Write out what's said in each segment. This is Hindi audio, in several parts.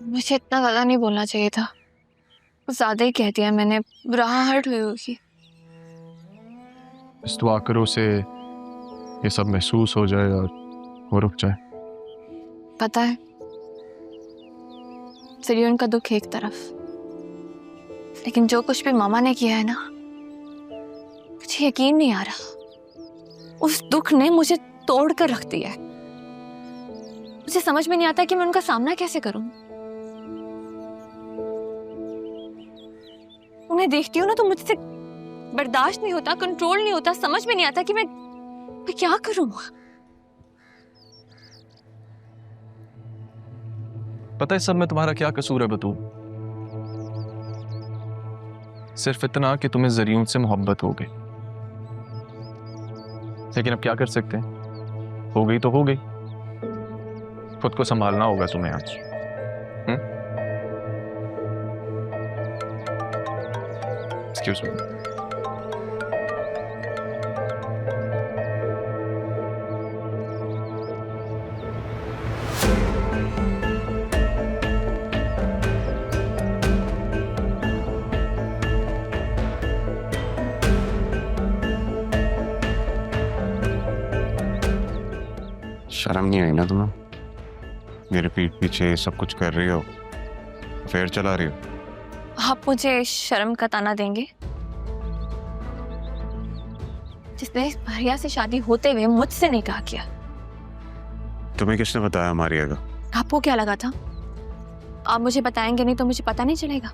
मुझे इतना ज़्यादा नहीं बोलना चाहिए था, ज़्यादा ही कह दिया मैंने, बुराहट हुई होगी। इस दुआ करो से ये सब महसूस हो जाए और वो रुक जाए। पता है, सिरियन का दुख एक तरफ, लेकिन जो कुछ भी मामा ने किया है ना, मुझे यकीन नहीं आ रहा। उस दुख ने मुझे तोड़ कर रख दिया है। मुझे समझ में नहीं आता कि मैं उनका सामना कैसे करूं। उन्हें देखती हूँ ना तो मुझसे बर्दाश्त नहीं होता, कंट्रोल नहीं होता, समझ में नहीं आता कि मैं क्या करूं। पता है सब में तुम्हारा क्या कसूर है बतूल? सिर्फ इतना कि तुम्हें ज़रियून से मोहब्बत हो गई, लेकिन अब क्या कर सकते हैं? हो गई तो हो गई। खुद को संभालना होगा तुम्हें आज। Excuse me. शर्म नहीं आई ना तुम्हें? मेरे पीठ पीछे सब कुछ कर रही हो, अफेयर चला रही हो। आप मुझे शर्म का ताना देंगे? जिसने भैया से शादी होते हुए मुझसे निकाह किया। तुम्हें किसने बताया मारिया का? आपको क्या लगा था? आप मुझे बताएंगे नहीं तो मुझे पता नहीं चलेगा।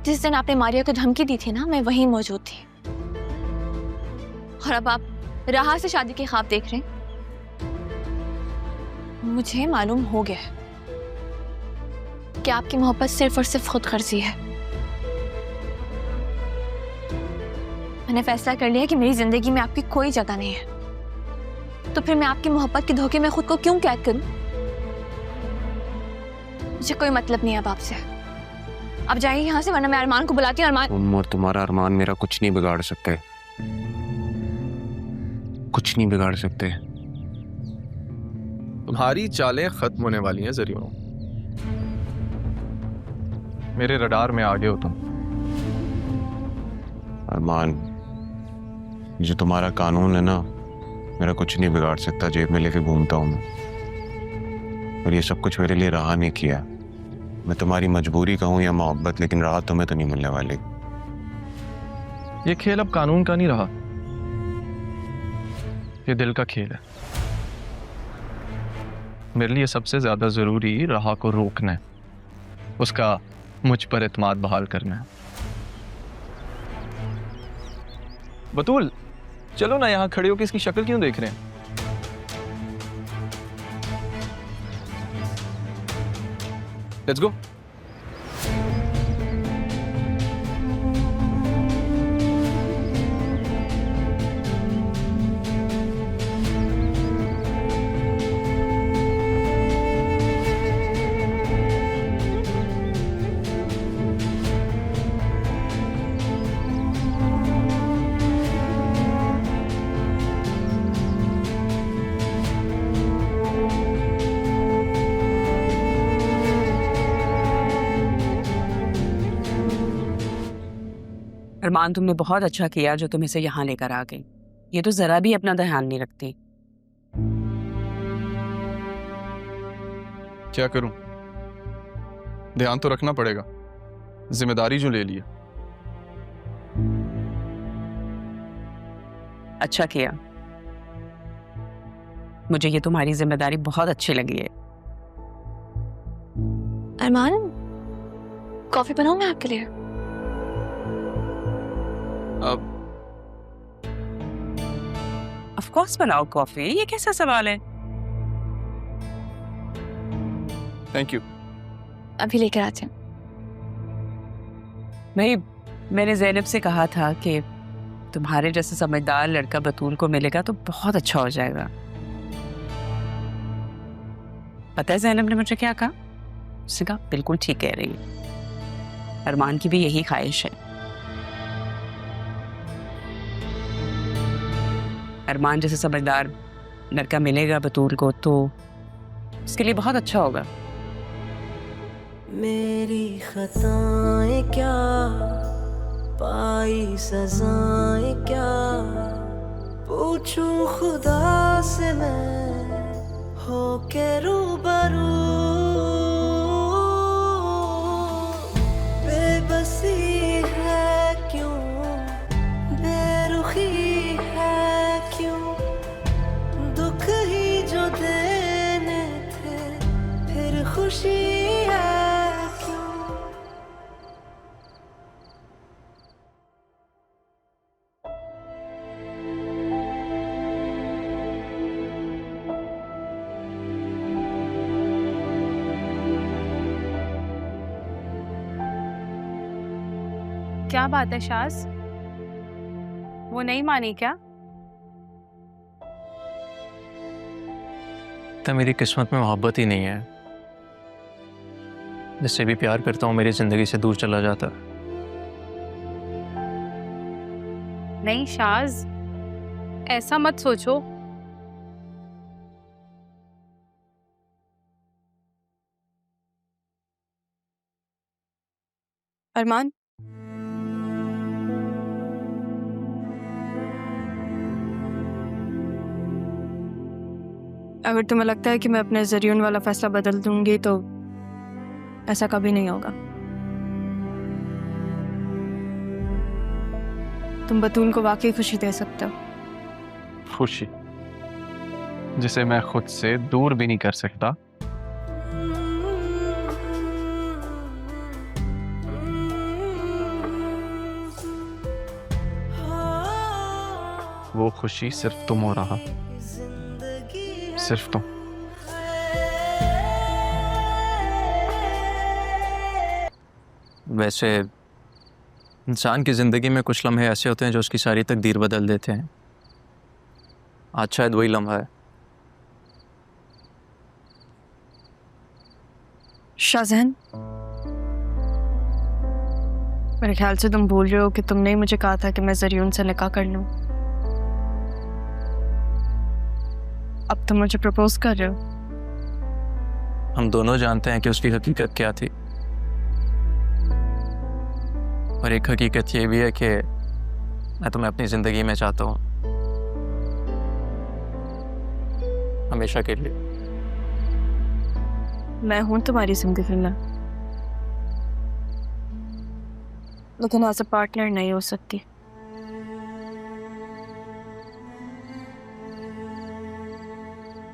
जिस दिन आपने मारिया को धमकी दी थी ना, मैं वहीं मौजूद थी। और अब आप राहा से शादी के ख्वाब देख रहे हैं। मुझे मालूम हो गया है कि आपकी मोहब्बत सिर्फ और सिर्फ खुद गर्जी है। मैंने फैसला कर लिया कि मेरी जिंदगी में आपकी कोई जगह नहीं है। तो फिर मैं आपकी मोहब्बत के धोखे में खुद को क्यों कैद करूं? मुझे कोई मतलब नहीं है अब आपसे। अब जाइए यहाँ से, वरना मैं अरमान को बुलाती हूँ। अरमान, तुम और तुम्हारा अरमान मेरा कुछ नहीं बिगाड़ सकते, कुछ नहीं बिगाड़ सकते। तुम्हारी चालें खत्म होने वाली हैं ज़रियून। मेरे रडार में आ गए हो तुम। अरमान, जो तुम्हारा कानून है ना, मेरा कुछ नहीं बिगाड़ सकता। जेब में लेके घूमता हूँ मैं, और ये सब कुछ मेरे लिए राह ने किया। मैं तुम्हारी मजबूरी कहूँ या मोहब्बत, लेकिन राह तुम्हें तो नहीं मिलने वाली। ये खेल अब कानून का नहीं रहा, ये दिल का खेल है। मेरे लिए सबसे ज्यादा जरूरी राह को रोकना है, उसका मुझ पर एतमाद बहाल करना है। बतूल, चलो ना, यहां खड़े होकर इसकी शक्ल क्यों देख रहे हैं? Let's go. अरमान, तुमने बहुत अच्छा किया जो तुम इसे यहाँ लेकर आ गई। ये तो जरा भी अपना ध्यान नहीं रखती। क्या करूं? ध्यान तो रखना पड़ेगा, जिम्मेदारी जो ले लिया। अच्छा किया, मुझे ये तुम्हारी जिम्मेदारी बहुत अच्छी लगी है। अरमान, कॉफी बनाऊं मैं आपके लिए? अब ऑफ कोर्स बनाओ कॉफी, ये कैसा सवाल है? Thank you. अभी लेकर आते हैं। मैंने ज़ैनब से कहा था कि तुम्हारे जैसे समझदार लड़का बतूल को मिलेगा तो बहुत अच्छा हो जाएगा। पता है ज़ैनब ने मुझे क्या कहा? उसने कहा बिल्कुल ठीक कह रही है, अरमान की भी यही ख्वाहिश है। अरमान जैसे समझदार लड़का मिलेगा बतूल को तो उसके लिए बहुत अच्छा होगा। मेरी खताएं क्या, पाई सजाएं क्या, पूछूं खुदा से मैं हो के रूबरू। बेबसी है क्यों, बेरुखी है क्यों, दुख ही जो देने थे फिर खुशी है क्यों। क्या बात है शाज, वो नहीं मानी क्या? तो मेरी किस्मत में मोहब्बत ही नहीं है। जिससे भी प्यार करता हूँ मेरी जिंदगी से दूर चला जाता। नहीं शाज, ऐसा मत सोचो। अरमान, अगर तुम्हें लगता है कि मैं अपने ज़रियून वाला फैसला बदल दूंगी तो ऐसा कभी नहीं होगा। तुम बतूल को वाकई खुशी दे सकते हो। खुशी जिसे मैं खुद से दूर भी नहीं कर सकता। वो खुशी सिर्फ तुम हो रहा, सिर्फ तुम। वैसे इंसान की जिंदगी में कुछ लम्हे ऐसे होते हैं जो उसकी सारी तकदीर बदल देते हैं। आज शायद वही लम्हा है। शाहजहान, मेरे ख्याल से तुम भूल रहे हो कि तुमने ही मुझे कहा था कि मैं ज़रियून से निकाह कर लूं। अब तुम मुझे प्रपोज कर रहे हो। हम दोनों जानते हैं कि उसकी हकीकत क्या थी, और एक हकीकत ये भी है कि मैं तुम्हें अपनी जिंदगी में चाहता हूँ, हमेशा के लिए। मैं हूं तुम्हारी जिंदगी में, लेकिन एज अ पार्टनर नहीं हो सकती।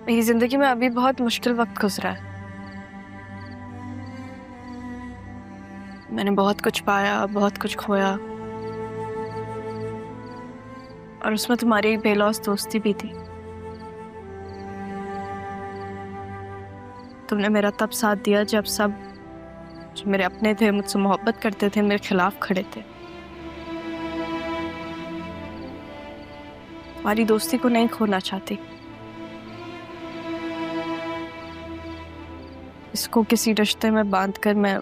मेरी जिंदगी में अभी बहुत मुश्किल वक्त गुजरा है। मैंने बहुत कुछ पाया, बहुत कुछ खोया, और उसमें तुम्हारी एक बेलौस दोस्ती भी थी। तुमने मेरा तब साथ दिया जब सब जो मेरे अपने थे, मुझसे मोहब्बत करते थे, मेरे खिलाफ खड़े थे। तुम्हारी दोस्ती को नहीं खोना चाहती, इसको किसी रिश्ते में बांधकर मैं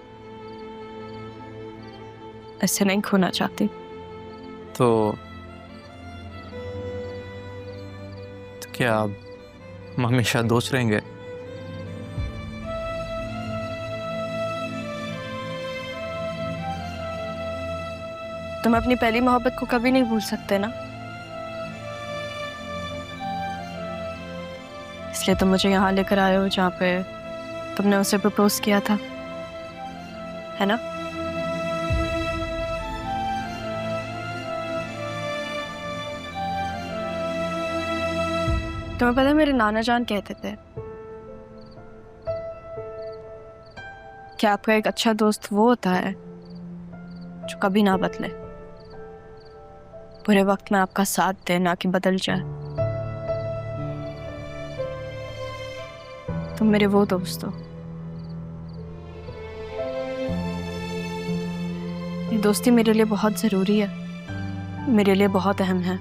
ऐसे नहीं खोना चाहती। तो क्या अब हम हमेशा दोस्त रहेंगे? तुम अपनी पहली मोहब्बत को कभी नहीं भूल सकते ना, इसलिए तुम मुझे यहाँ लेकर आए हो जहाँ पे तुमने उसे प्रपोज किया था, है ना? तुम्हें पता है मेरे नाना जान कहते थे कि आपका एक अच्छा दोस्त वो होता है जो कभी ना बदले, बुरे वक्त में आपका साथ दे, ना कि बदल जाए। तुम मेरे वो दोस्त हो। ये दोस्ती मेरे लिए बहुत जरूरी है, मेरे लिए बहुत अहम है।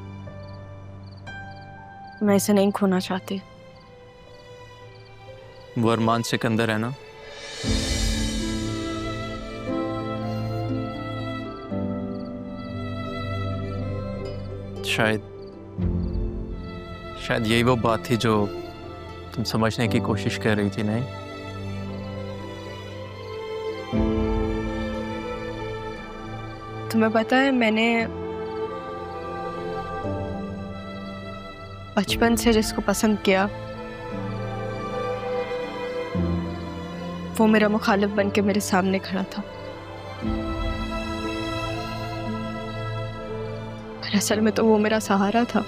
मैं इसे नहीं खोना चाहती। वो अरमान सिकंदर है ना? शायद यही वो बात थी जो तुम समझने की कोशिश कर रही थी, नहीं? तुम्हें पता है मैंने बचपन से जिसको पसंद किया वो मेरा मुखालिफ बन के मेरे सामने खड़ा था। पर असल में तो वो मेरा सहारा था।